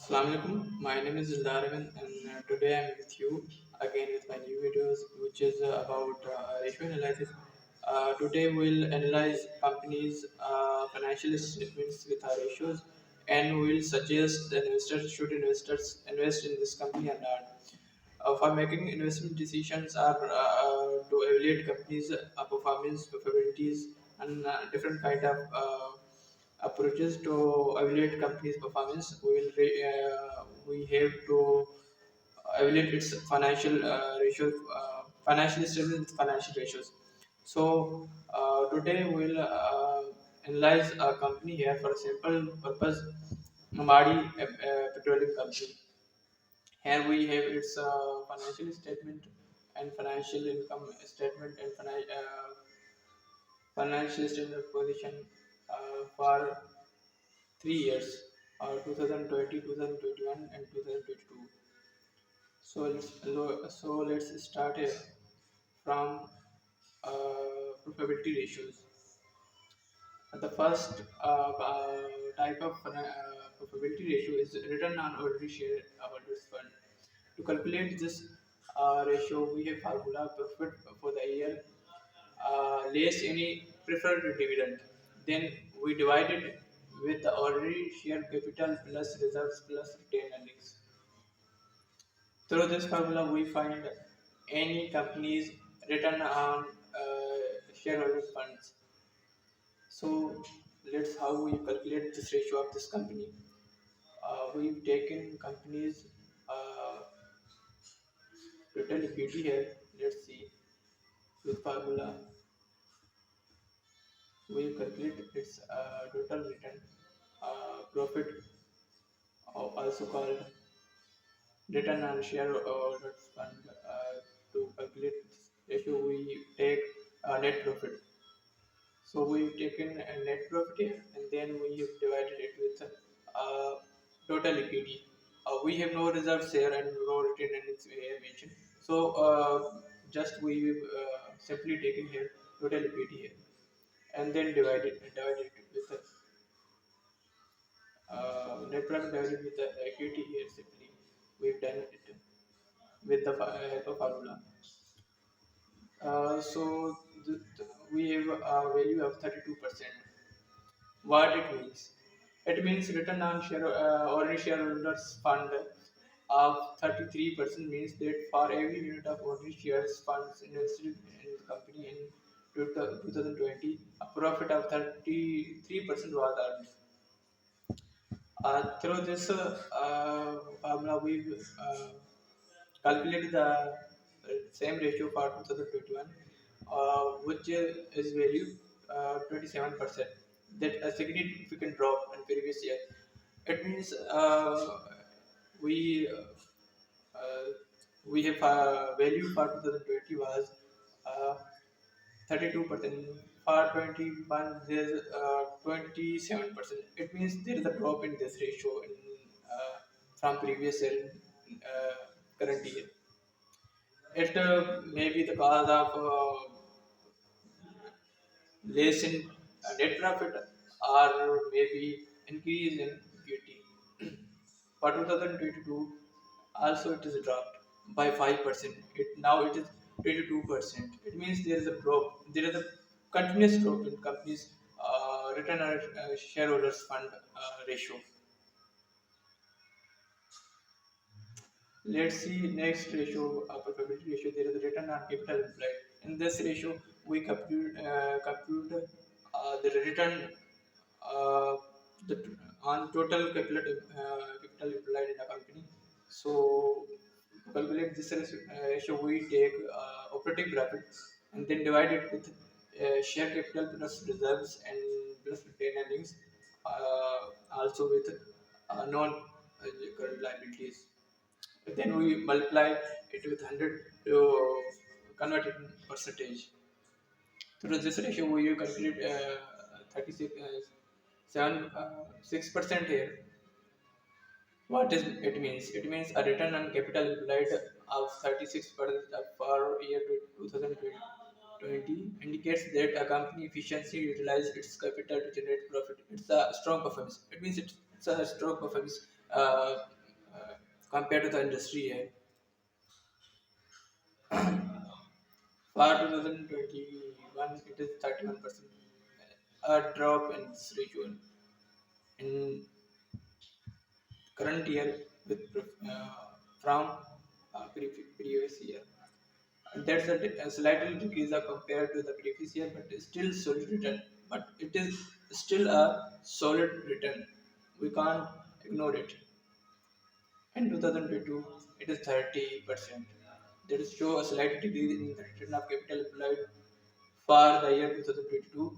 Assalamu alaikum. My name is Darwin, and today I'm with you again with my new videos, which is about ratio analysis. Today we'll analyze companies' financial statements with our ratios, and we'll suggest the investors should investors invest in this company or not. For making investment decisions are to evaluate companies' performance, capabilities, and different kind of approaches to evaluate companies' performance. We have to evaluate its financial ratios, financial statements, financial ratios. So today we'll analyze a company here for a simple purpose, Madi Petroleum Company. Here we have its financial statement and financial income statement and financial statement position for 3 years, 2020, 2021, and 2022. So let's start here from profitability ratios. The first type of profitability ratio is return on ordinary share holders fund. To calculate this ratio, we have formula profit for the year less any preferred dividend. Then we divide it with the ordinary share capital plus reserves plus retained earnings. Through this formula, we find any company's return on shareholder funds. So let's how we calculate this ratio of this company. We've taken companies uh, total equity here. Let's see with formula we calculate its total return profit, also called return on shareholders fund. To calculate this ratio, we take net profit. So we've taken a net profit here, and then we have divided it with uh, total equity. We have no reserves here and no retained earnings we have mentioned. So just we simply taken here total equity here, and then divided it with the net profit divided with the equity here. Simply we've done it with the help of formula. So we have a value of 32%. What it means? It means return on ordinary shareholders fund of 33% means that for every unit of ordinary shares funds invested in the company in 2020, a profit of 33% was earned. Through this formula, we calculate the same ratio for 2021, which is value 27%. That a significant drop in previous year. It means we we have value for 2020 was uh, 32%. For 21, there's 27%. It means there is a drop in this ratio in from previous year current year. It may be the cause of less in net profit or maybe increase in equity. For 2022, also it is dropped by 5%. Now it is 22%. It means there is a drop. There is a continuous drop in companies' return on shareholders fund ratio. Let's see next ratio, profitability ratio. There is a return on capital employed. In this ratio, we compute the return uh, the, on total capital employed in a company. So to calculate this ratio, we take operating profit and then divide it with share capital plus reserves and plus retained earnings, also with non-current liabilities. Then we multiply it with 100 to convert it in percentage. Through this ratio, we calculate 36, 6% here. What is it means? It means a return on capital employed of 36% for year 2020 indicates that a company efficiently utilizes its capital to generate profit. It's a strong performance. It means it's a strong performance compared to the industry here. For 2021, it is 31%, a drop in this ratio in current year with from previous year. And that's a slightly decrease compared to the previous year, but it's still solid return. But it is still a solid return. We can't ignore it. In 2022, it is 30%. That is show a slight decrease in the return of capital employed for the year 2022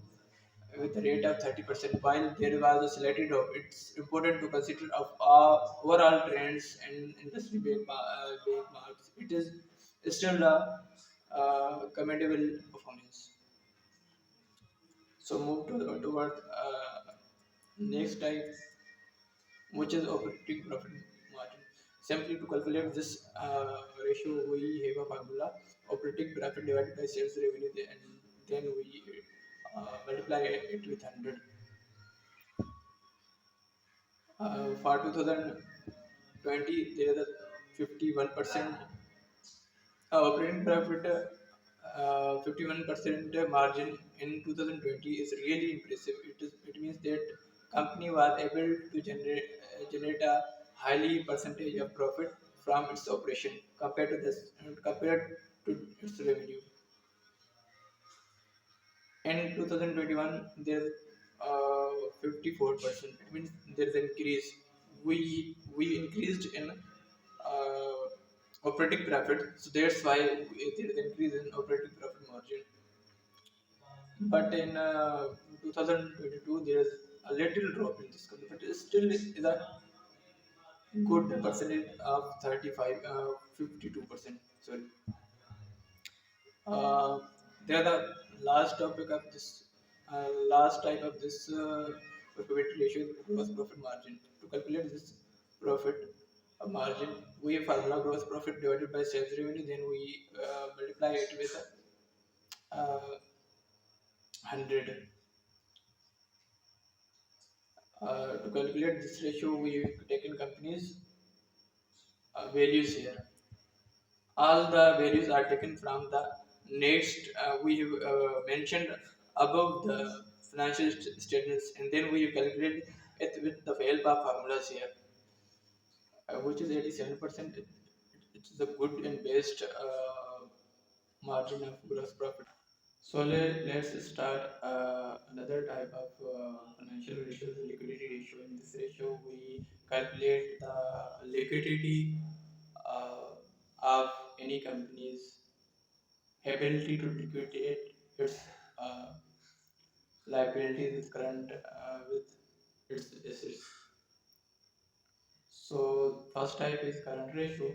with a rate of 30%. While there was a slight drop, it's important to consider of overall trends and industry benchmarks. It is still a commendable performance. So move to toward next type, which is operating profit margin. Simply to calculate this ratio, we have a formula: operating profit divided by sales revenue, and then we multiply it with 100. For 2020, there is a 51% operating profit, 51% margin in 2020 is really impressive. It means that company was able to generate a highly percentage of profit from its operation compared to its revenue. In 2021, there's 54%. It means there's an increase. We increased in operating profit, so that's why there is increase in operating profit margin. But in 2022, there is a little drop in this company, but it still is a good percentage of 52%. Sorry. Uh, they are the last topic of this, last type of this profit ratio, gross profit margin. To calculate this profit margin, we formula gross profit divided by sales revenue, then we multiply it with 100. To calculate this ratio, we taken companies values here. All the values are taken from the next we have mentioned above the financial statements, and then we calculate it with the help of formulas here, which is 87%. It is a good and best margin of gross profit. So let's start another type of financial ratio, the liquidity ratio. In this ratio, we calculate the liquidity of any company's ability to liquidate its uh, liabilities with current with its assets. So first type is current ratio.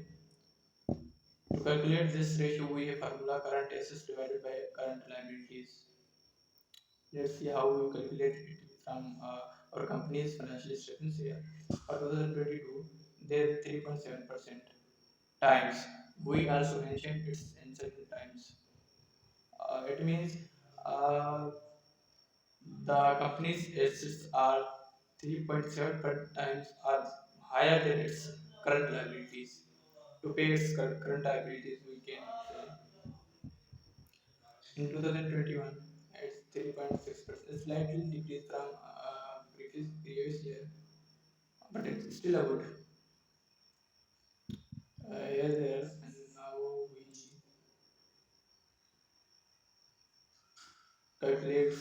To calculate this ratio, we have formula current assets divided by current liabilities. Let's see how we calculate it from our company's financial statements here. For 2022, there 3.7% times. We also mentioned it's in certain times. It means uh, the company's assets are 3.7 per times are higher than its current liabilities. To pay its current liabilities, we can say in 2021 it's 3.6%, slightly decreased from previous year, but it's still a good. Here there, and now we calculate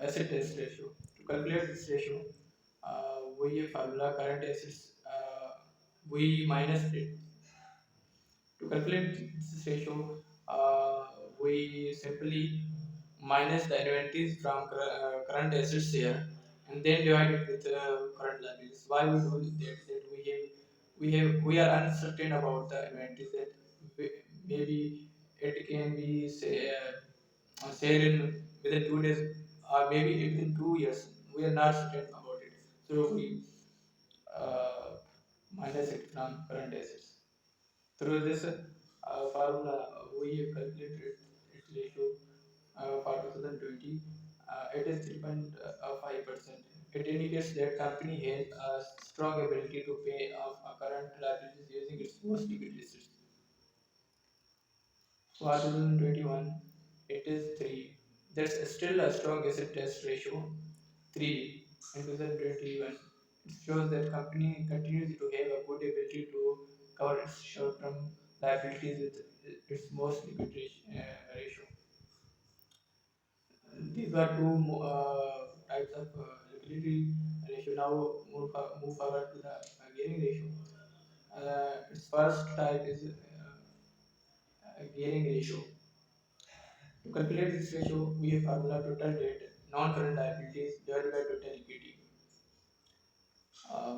asset test ratio. To calculate this ratio, we have formula current assets. We minus it. To calculate this ratio, we simply minus the inventories from current assets here, and then divide it with current liabilities. Why we do that? That we are uncertain about the inventories, that maybe it can be say sale in within 2 days, or maybe within 2 years. We are not certain about it, so we uh, minus it from current assets. Through this formula, we calculated its ratio for 2020. It is 3.5%. It indicates that company has a strong ability to pay off a current liabilities using its most liquid resources. For 2021, it is 3. That's still a strong asset test ratio, 3 in 2021. It shows that company continues to have a good ability to cover its short-term liabilities with its most liquid ratio. These are two types of liquidity ratio. Now move forward to the gearing ratio. Its first type is gearing ratio. To calculate this ratio, we have formula total debt, non-current liabilities divided by total equity.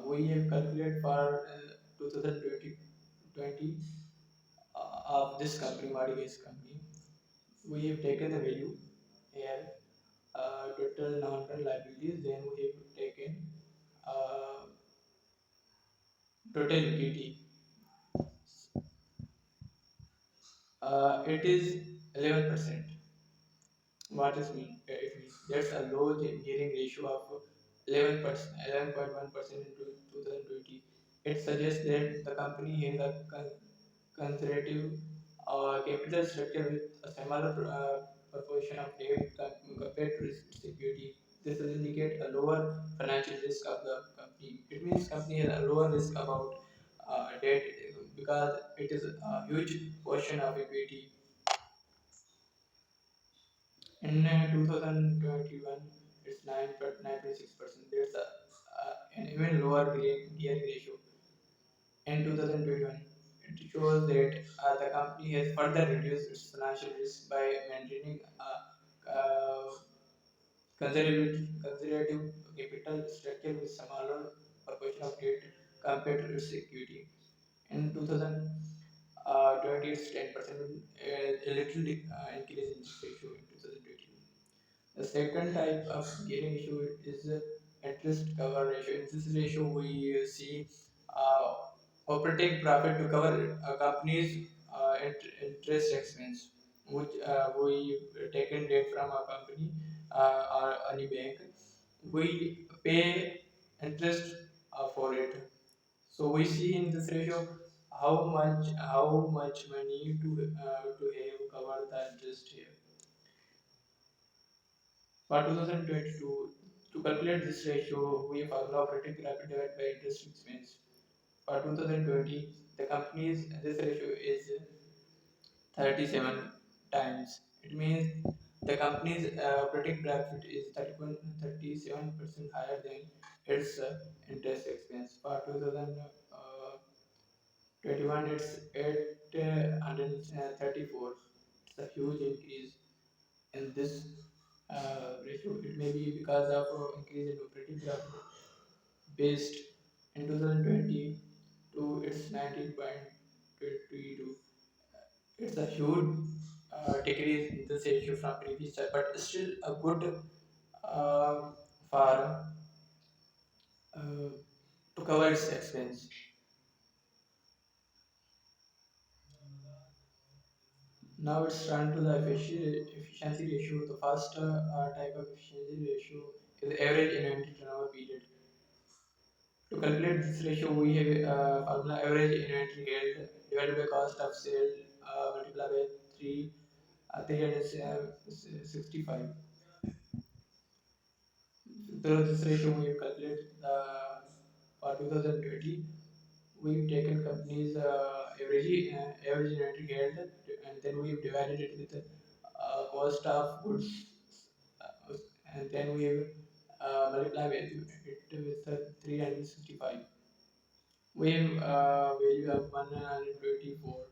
We have calculated for 2020 of this company, Madi Gas company. We have taken the value here, total non-current liabilities, then we have taken uh, total equity. It is 11%. What does mean? It means there's a low gearing ratio of 11%, 11.1% in 2020. It suggests that the company has a conservative capital structure with a similar proportion of debt compared to its security. This will indicate a lower financial risk of the company. It means company has a lower risk about debt because it is a huge portion of equity. In 2021, it's 9.6%. There's an even lower gearing ratio. In 2021, it shows that the company has further reduced its financial risk by maintaining a conservative capital structure with smaller proportion of debt compared to its equity. In 2020, it's 10%, a little increase in this ratio in 2021. The second type of gearing issue is interest cover ratio. In this ratio, we see uh, operating profit to cover a company's interest expense, which we taken debt from a company or any bank. We pay interest for it. So we see in this ratio how much money to have cover the interest here. For 2022, to calculate this ratio, we formula operating profit divided by interest expense. For 2020, the company's this ratio is 37 times. It means the company's operating profit is 37% higher than its interest expense. For 2021, it's 834. It's a huge increase in this ratio. It may be because of increase in operating profit based in 2020 to its 19.22. It's a huge decrease in this ratio from previous year, but still a good for uh, to cover its expense. Now it's turned to the efficiency ratio. The first type of efficiency ratio is the average inventory turnover period. To calculate this ratio, we have formula average inventory held divided by cost of sale multiplied by 365. So this ratio we have calculated for 2020. We've taken company's average inventory held and then we've divided it with the cost of goods uh, and then we've multiplied it with 365. We've value of 124.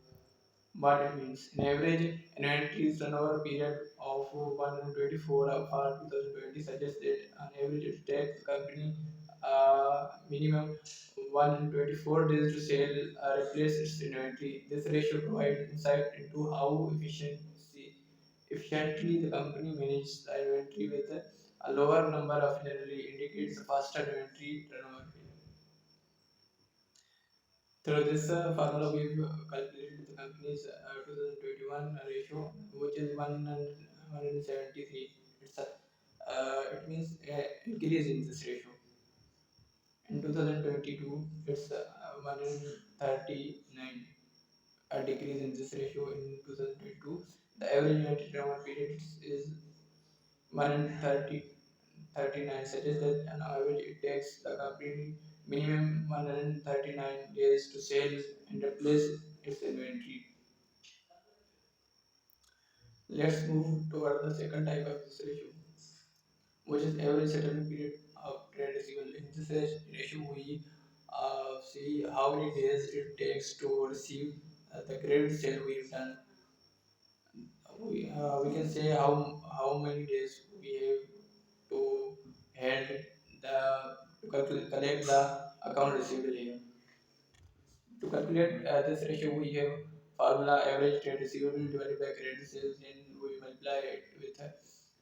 What it means? An average inventory turnover period of 124 for 2020 suggests that on average it takes the company minimum 124 days to sell replace its inventory. This ratio provides insight into how efficiently the company manages the inventory with a lower number of generally indicates a faster inventory turnover. Through this formula, we've calculated the company's 2021 ratio, which is 173. It's it means increase in this ratio. In 2022, it's 139, a decrease in this ratio in 2022. The average unit return period is 139, suggests that on average it takes the company minimum 139 days to sell and replace its inventory. Let's move toward the second type of this ratio, which is average settlement period of trade receivable. In this ratio, we see how many days it takes to receive the credit sale we've done. We can say how many days we have to hand the collect the account receivable here. To calculate this ratio, we have formula average trade receivable divided by credit sales, and we multiply it with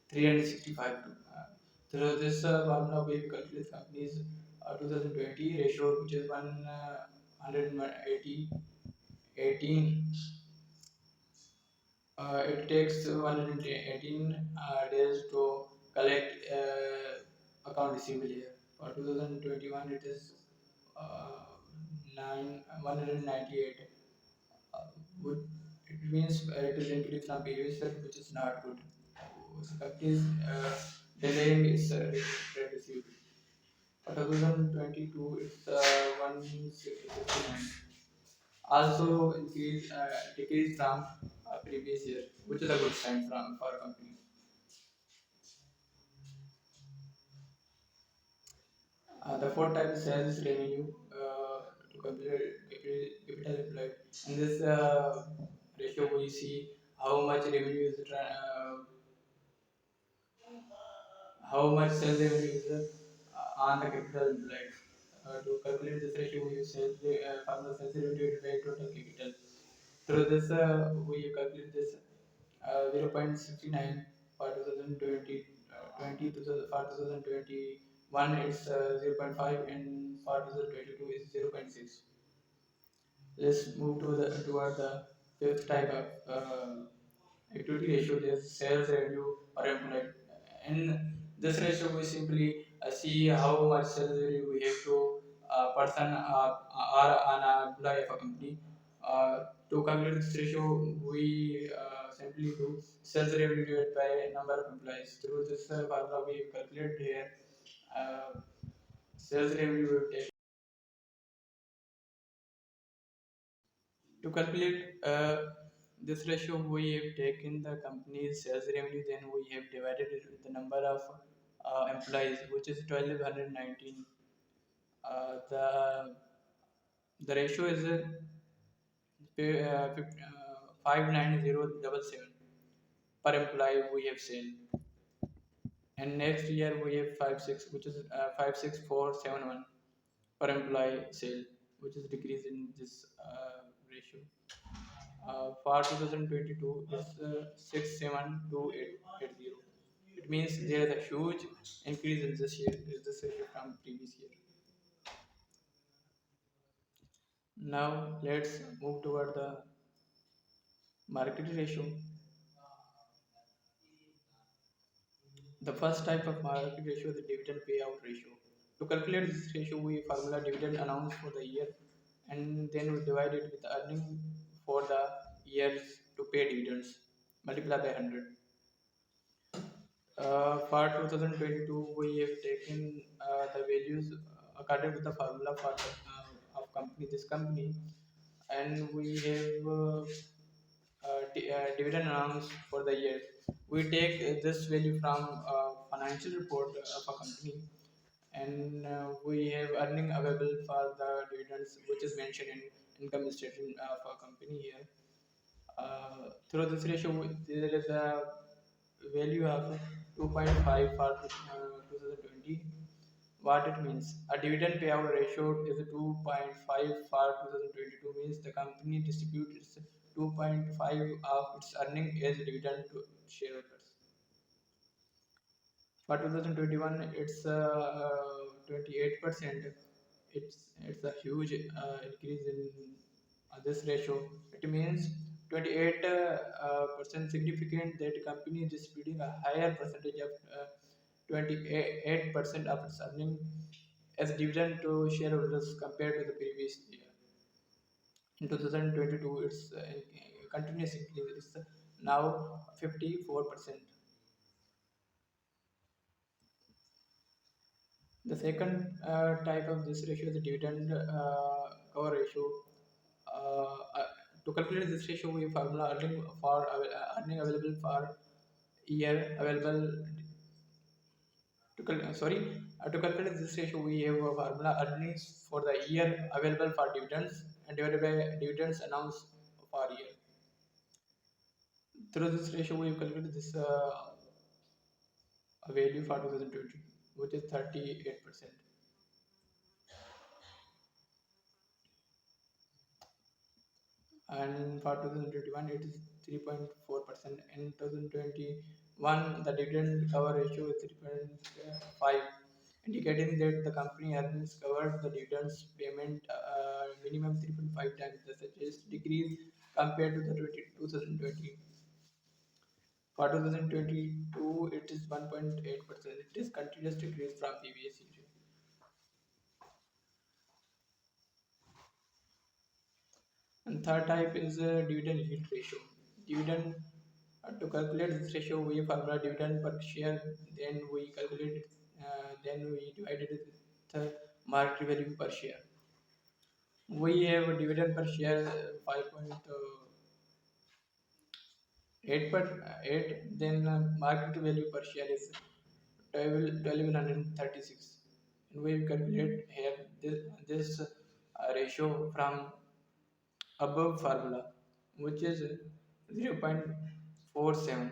365. Through this formula, we calculate company's 2020 ratio, which is 180 18. It takes 118 days to collect account receivable here. For 2021, it is 198. Uh, would, it means it is increased from previous year, which is not good. So companies delaying its trade receivable. For 2022, it's 169. Also decreased from previous year, which is a good sign for a company. The fourth type is sales revenue to capital employed. In this ratio, we see how much revenue is how much sales revenue is on the capital employed. To calculate this ratio, we use formula sales revenue divided by total capital. Through this, we calculate this 0.69 for 2020, 20 to for 2021 it's 0.5, and for 2022 is 0.6. Let's move to the toward the fifth type of equity ratio, is sales revenue per employee. In this ratio, we simply see how much sales revenue we have to person or an employee of a company. To calculate this ratio, we simply do sales revenue divided by number of employees. Through this formula, we calculate here uh, sales revenue will take. To calculate this ratio, we have taken the company's sales revenue, then we have divided it with the number of employees, which is 1219. The ratio is 59077 per employee we have seen. And next year we have 56, which is 56471 per employee sale, which is decrease in this ratio. For 2022 is 67280. It means there is a huge increase in this year, this ratio from previous year. Now let's move toward the market ratio. The first type of market ratio is the dividend payout ratio. To calculate this ratio, we formula dividend announced for the year, and then we divide it with the earning for the years to pay dividends, multiply by 100. For 2022, we have taken the values according to the formula for the, of company, this company, and we have dividend announced for the year. We take this value from financial report of a company, and we have earning available for the dividends, which is mentioned in income statement of a company here. Through this ratio, there is a value of 2.5 for 2020. What it means? A dividend payout ratio is 2.5 for 2022, means the company distributes 2.5 of its earning as dividend to shareholders. For 2021, it's 28%. It's a huge increase in this ratio. It means 28 percent significant that company is distributing a higher percentage of 28% of its earning as dividend to shareholders compared to the previous year. In 2022, it's continuous increase. It's now 54%. The second type of this ratio is the dividend cover ratio. Uh, uh, to calculate this ratio, we formula earning available for year available to calculate this ratio, we have a formula earnings for the year available for dividends and divided by dividends announced for year. Through this ratio, we have calculated this value for 2020, which is 38%. And for 2021, it is 3.4%. In 2021, the dividend cover ratio is 3.5, indicating that the company earnings covered the dividends payment minimum 3.5 times, the suggest decrease compared to the 2020. For 2022, it is 1.8%. It is continuous decrease from previous year. And third type is dividend yield ratio. Dividend to calculate this ratio, we formula dividend per share. Then we calculate it. Then we divide it with the market value per share. We have a dividend per share 5.8 Then market value per share is 1236. And we calculate here this ratio from above formula, which is 0.47.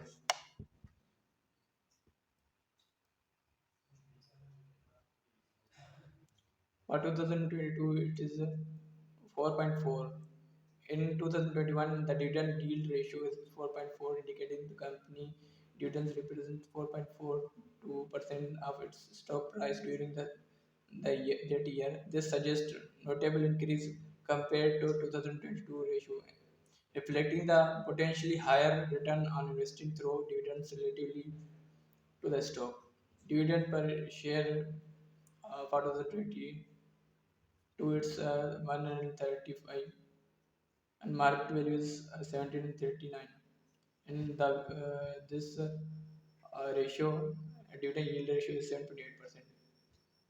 For 2022, it is 4.4. In 2021, the dividend yield ratio is 4.4, indicating the company dividends represent 4.42% of its stock price during that year. This suggests notable increase compared to 2022 ratio, reflecting the potentially higher return on investing through dividends relatively to the stock. Dividend per share for 2022 it's 135 and market value is 1739. And the this ratio dividend yield ratio is 7.8%.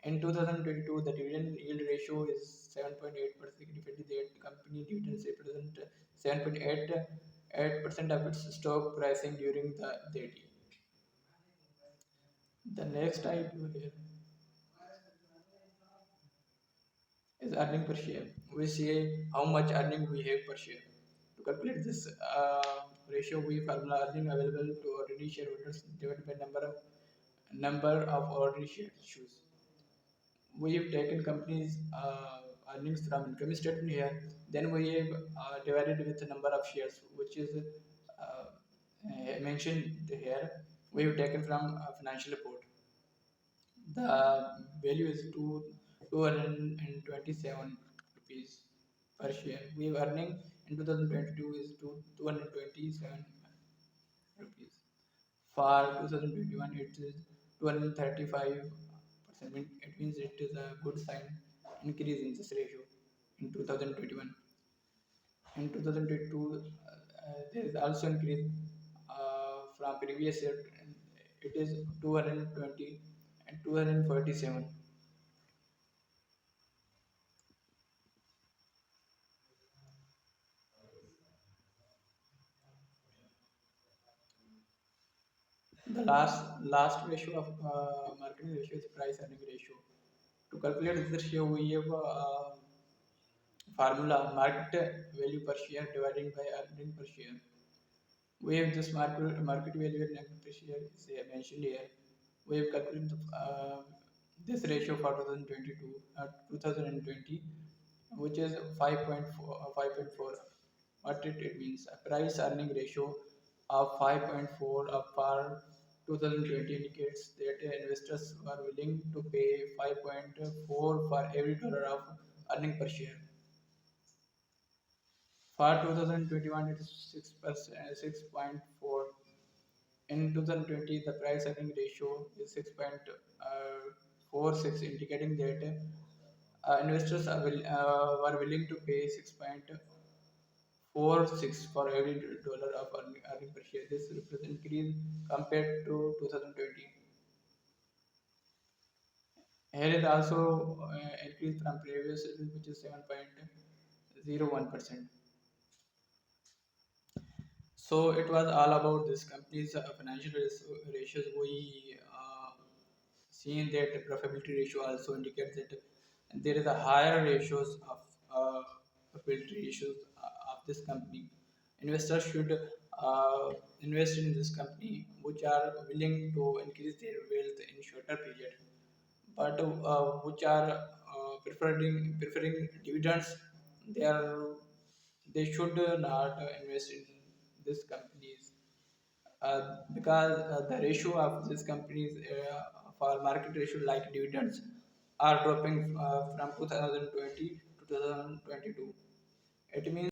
In 2022, the dividend yield ratio is 7.8%, significantly that company dividends represent 7.88% of its stock pricing during that year. The next type here is earning per share. We say how much earning we have per share. To calculate this ratio, we formula earning available to ordinary shareholders divided by number of ordinary shares. We have taken companies' earnings from income statement here. Then we have divided with the number of shares, which is mentioned here. We have taken from a financial report. The value is 227 rupees per share. We have earning in 2022 is 227 rupees. For 2021, it is 235%. It means it is a good sign increase in this ratio in 2021. In 2022, there is also increase from previous year. It is 220 and 247. The last ratio of marketing ratio is price earning ratio. To calculate this ratio, we have formula market value per share divided by earning per share. We have this market value and earning per share is mentioned here. We have calculated this ratio for 2020, which is 5.4. What it means? A price earning ratio of 5.4 of for 2020 indicates that investors were willing to pay 5.4 for every dollar of earning per share. For 2021, it is 6%, 6.4. In 2020, the price earning ratio is 6.46, indicating that investors were willing to pay 6.46 for every dollar of earning per share. This represents increase compared to 2020. Here is also increase from previous, which is 7.01%. So it was all about this company's financial ratios. We seen that profitability ratio also indicates that there is a higher ratios of profitability ratios of this company. Investors should invest in this company, which are willing to increase their wealth in shorter period, but which are preferring dividends. They are they should not invest in these companies because the ratio of these companies for market ratio like dividends are dropping from 2020 to 2022. It means